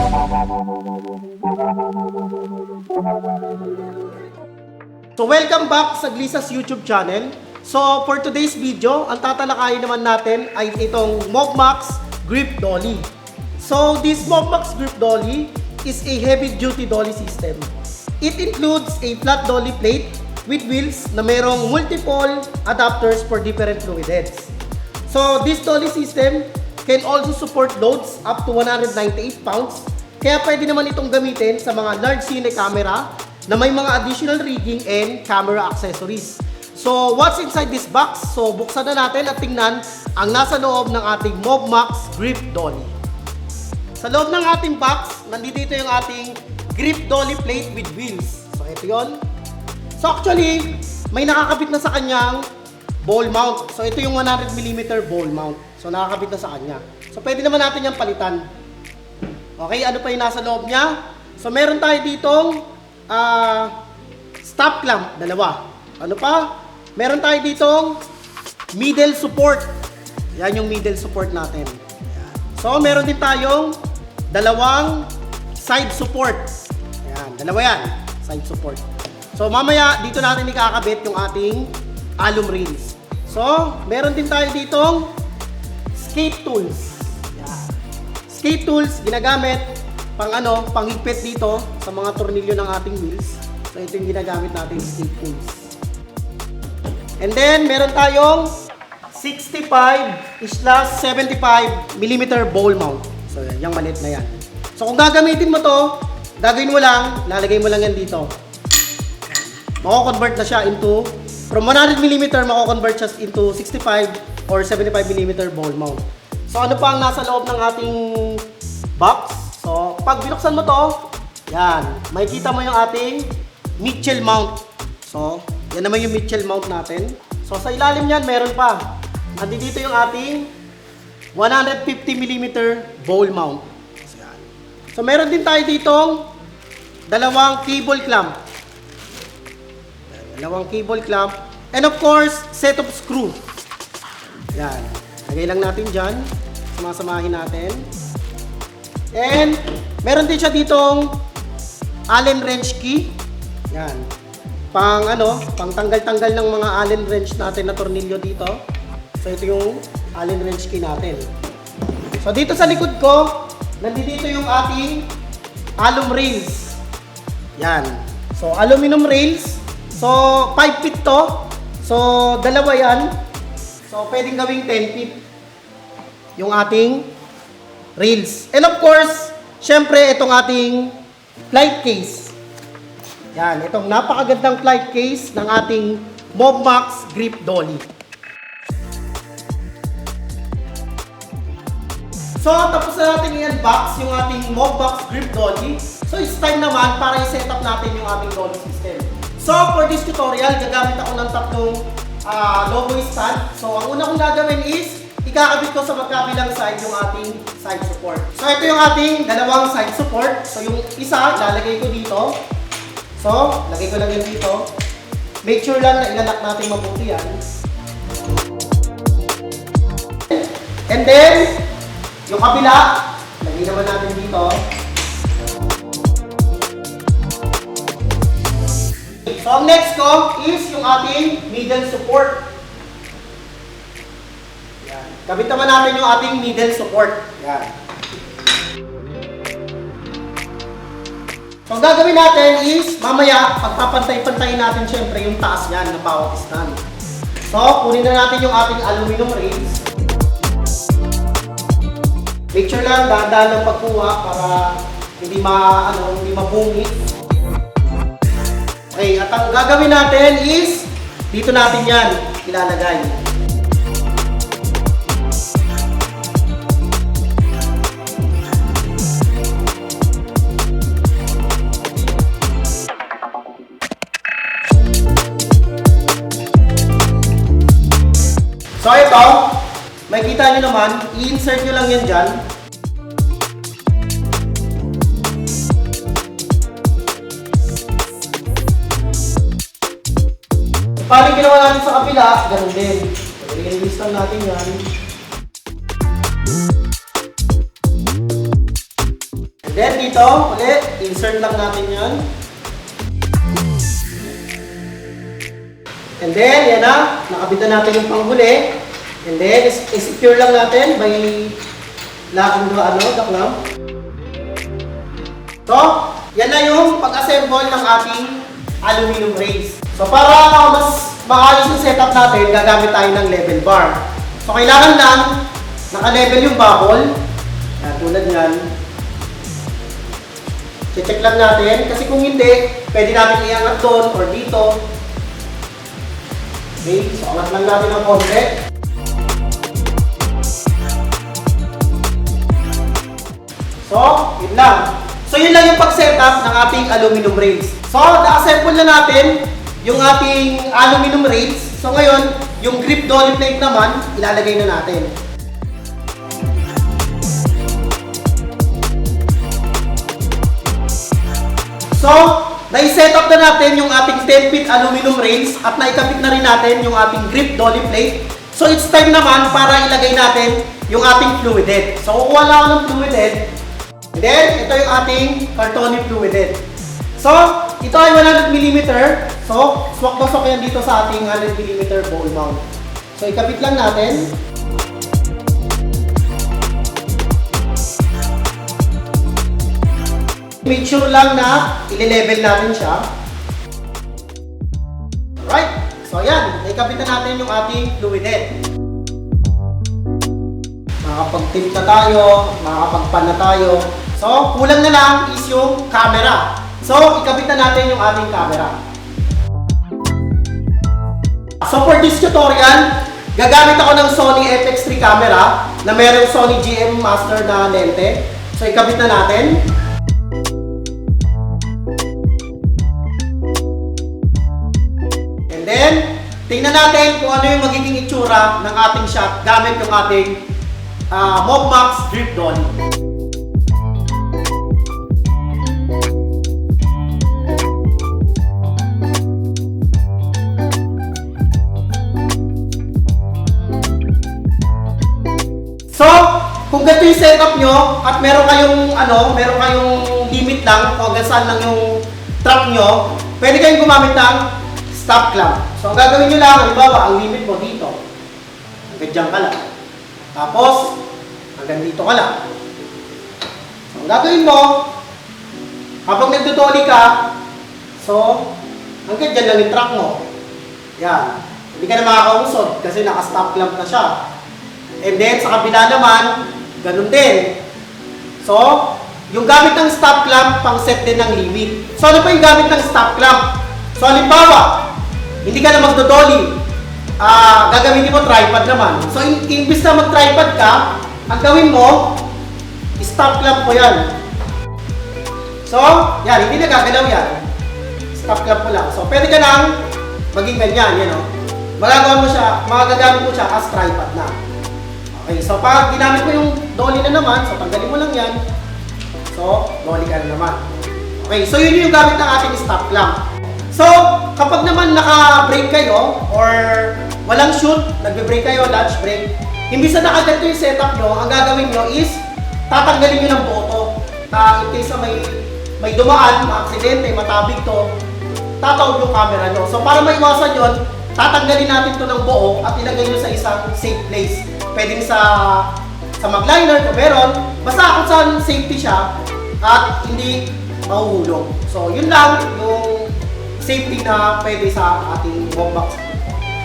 So welcome back sa Glisas YouTube channel. So for today's video, ang tatalakayin naman natin ay itong Movmax Grip Dolly. So this Movmax Grip Dolly is a heavy duty dolly system. It includes a flat dolly plate with wheels na mayroong multiple adapters for different fluid heads. So this dolly system can also support loads up to 198 pounds. Kaya pwede naman itong gamitin sa mga large cine camera na may mga additional rigging and camera accessories. So, what's inside this box? So, buksan na natin at tingnan ang nasa loob ng ating Movmax Grip Dolly. Sa loob ng ating box, nandito yung ating Grip Dolly plate with wheels. So, ito yun. So, actually, may nakakabit na sa kanyang ball mount. So, ito yung 100mm ball mount. So, nakakabit na sa kanya. So, pwede naman natin yung palitan. Okay, ano pa yung nasa loob niya? So, meron tayo ditong stop clamp, dalawa. Ano pa? Meron tayo ditong middle support. Yan yung middle support natin. Yan. So, meron din tayong dalawang side support. Yan, dalawa yan. Side support. So, mamaya dito natin ikakabit yung ating alum rails. So, meron din tayo ditong skate tools. Yan. Skate tools, ginagamit panghigpit dito sa mga tornilyo ng ating wheels. So, ito yung ginagamit natin, skate tools. And then, meron tayong 65/75mm ball mount. So, yung maliit na yan. So, kung gagamitin mo to, gagawin mo lang, lalagay mo lang yan dito. Mako-convert na siya into, from 100mm, mako-convert siya into 65 or 75mm ball mount. So, ano pa ang nasa loob ng ating box? So, pag binuksan mo to, yan, makikita mo yung ating Mitchell mount. So, yan naman yung Mitchell mount natin. So, sa ilalim niyan, meron pa. Nandito yung ating 150mm ball mount. So, yan. So, meron din tayo ditong dalawang cable clamp. Dalawang cable clamp. And of course, set of screw. Yan. Lagay lang natin dyan. Sumasamahin natin. And, meron din siya ditong Allen wrench key. Yan. Pang tanggal-tanggal ng mga Allen wrench natin na tornilyo dito. So, ito yung Allen wrench key natin. So, dito sa likod ko, nandito yung ating alum rails. Yan. So, aluminum rails. So, 5 feet to. So, dalawa yan. So, pwedeng gawing 10 feet yung ating rails. And of course, syempre, itong ating flight case. Yan, itong napakagandang flight case ng ating Movmax Grip Dolly. So, tapos na natin i-unbox yung ating Movmax Grip Dolly. So, it's time naman para i-set up natin yung ating dolly system. So, for this tutorial, gagamit ako ng tatlong logo stand. So, ang una kong gagawin is ikakabit ko sa magkabilang side yung ating side support. So, ito yung ating dalawang side support. So, yung isa, lalagay ko dito. So, lagay ko lang yan dito. Make sure lang na ilalak natin mabuti yan. And then, yung kabila, lagay naman natin dito. So, ang next ko is yung ating middle support. Yan. Kabit naman natin yung ating middle support. Yan. So, ang gagawin natin is, mamaya, pagpapantay-pantayin natin syempre yung taas yan ng bawat stand. So, kunin na natin yung ating aluminum rails. Make sure lang, dahan-dahan ng pagkuha para hindi mabungit. Okay, at ang gagawin natin is, dito natin yan ilalagay. So ito, makikita nyo naman, i-insert nyo lang yan dyan. Paano ginawa natin sa kabila, ganun din. So, i-release lang natin yan. And then dito, ulit, insert lang natin yan. And then, yan na, nakabitan natin yung panghuli. And then, secure lang natin by locking the clamp. So, yan na yung pag-assemble ng ating aluminum rails. So, para mas maayos yung setup natin, gagamit tayo ng level bar. So, kailangan lang naka-level yung bubble. Tulad yan. Check lang natin. Kasi kung hindi, pwede natin iangat doon or dito. Okay, so angat lang natin ng konti. So, yun lang. So, yun lang yung pag-setup ng ating aluminum rails. So, na-assemble na natin yung ating aluminum rails. So, ngayon, yung grip dolly plate naman, ilalagay na natin. So, na-set up na natin yung ating 10-feet aluminum rails at naikabit na rin natin yung ating grip dolly plate. So, it's time naman para ilagay natin yung ating fluid head. So, kukuha lang ako ng fluid head. And then, ito yung ating cartonic fluid head. So, ito ay 100mm. So, swak-swak yan dito sa ating 100mm ball mount. So, ikabit lang natin. Make sure lang na i-level natin siya. Alright. So, ayan. Naikabit na natin yung ating fluid head. Makakapag-tip na tayo. Makakapag-pan na tayo. So, kulang na lang is yung camera. So, ikabit na natin yung ating camera. So, for this tutorial, gagamit ako ng Sony FX3 camera na mayroong Sony GM Master na lente. So, ikabit na natin. And then, tingnan natin kung ano yung magiging itsura ng ating shot gamit yung ating Movmax Grip Dolly. So, kung ganito yung setup nyo at meron kayong limit lang kung hanggang saan lang yung trap nyo, pwede kayong gumamit ng stop clamp. So, ang gagawin nyo lang, halimbawa, ang limit mo dito. Hanggang dyan ka lang. Tapos, hanggang dito ka lang. So, ang gagawin mo, habang nagdudoli ka, so, hanggang dyan lang yung track mo. Yan. Hindi ka na makakausod kasi naka-stop clamp na siya. And then, sa kabila naman, ganun din. So, yung gamit ng stop clamp, pang set din ng limit. So, ano pa yung gamit ng stop clamp? So, halimbawa, hindi ka na magdodoli. Gagamitin mo tripod naman. So, imbis na mag-tripod ka, ang gawin mo, stop clamp mo yan. So, yan, hindi na gagalaw yan. Stop clamp mo lang. So, pwede ka nang maging ganyan, yan o. Magagamit mo siya as tripod na. Okay, so pag ginamit mo yung dolly na naman, so tanggalin mo lang yan. So, dolly ka na naman. Okay, so yun yung gamit ng ating stop clamp. So, kapag naman naka-break kayo or walang shoot, nagbe-break kayo, lunch break, imbis na nakaganto yung setup nyo, ang gagawin nyo is tatanggalin nyo ng buo to. In case na may dumaan, ma-aksidente, matabig to, tatawag yung camera nyo. So, para maiwasan yun, tatanggalin natin to ng buo at ilagay nyo sa isang safe place. Pwedeng sa magliner kung meron, basta kung saan safety siya at hindi mahuhulog. So, yun lang yung safety na pwede sa ating Movmax.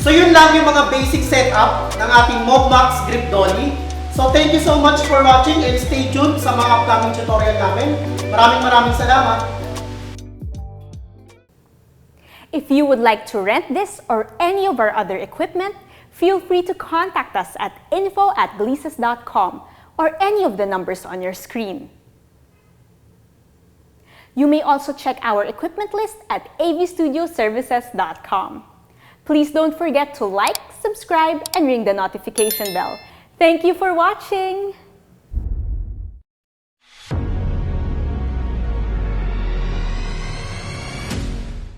So, yun lang yung mga basic setup ng ating Movmax Grip Dolly. So, thank you so much for watching and stay tuned sa mga upcoming tutorial namin. Maraming salamat! If you would like to rent this or any of our other equipment, feel free to contact us at info@glisas.com or any of the numbers on your screen. You may also check our equipment list at avstudioservices.com. Please don't forget to like, subscribe, and ring the notification bell. Thank you for watching!